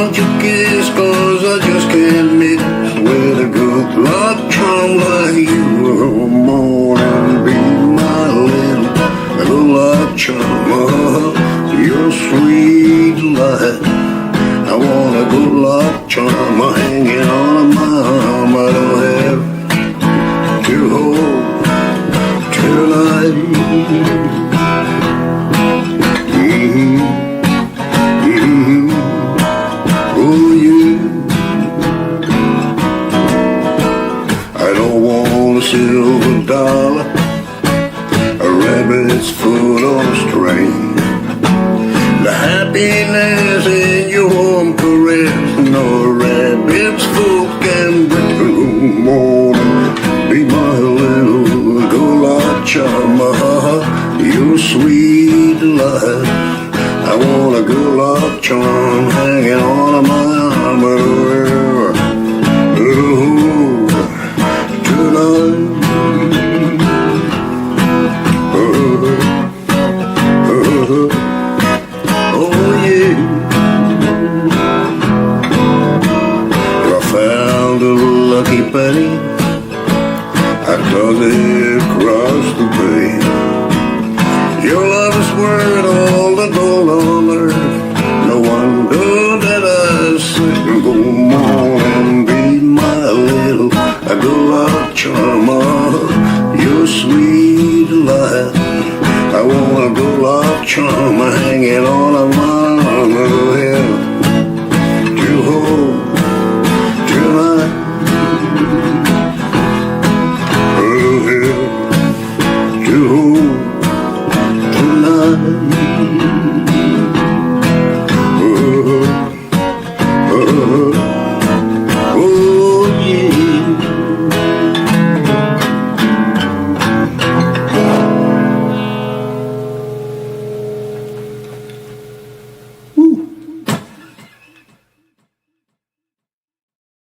won't you kiss, 'cause I just can't mix with a good luck charm like you. Come on and be my little good luck charm. You're sweet light. I want a good luck charm hanging on my arm. I don't have to hold tonight. Oh, you. I don't want a silver dollar, a rabbit's foot on a string. The happiness in your warm caress, no rabbit's foot can bring. Come on, be my little good luck charm. You're sweet light. I want a good luck charm hanging on my arm. Tonight. Oh yeah. I found a lucky penny. I tossed it across the bay. Your love is worth all the gold on earth. No wonder that I say, come on and be my little good luck charm. You're sweet light. I want a good luck charm hanging on my arm. To hold tonight. To hold tonight.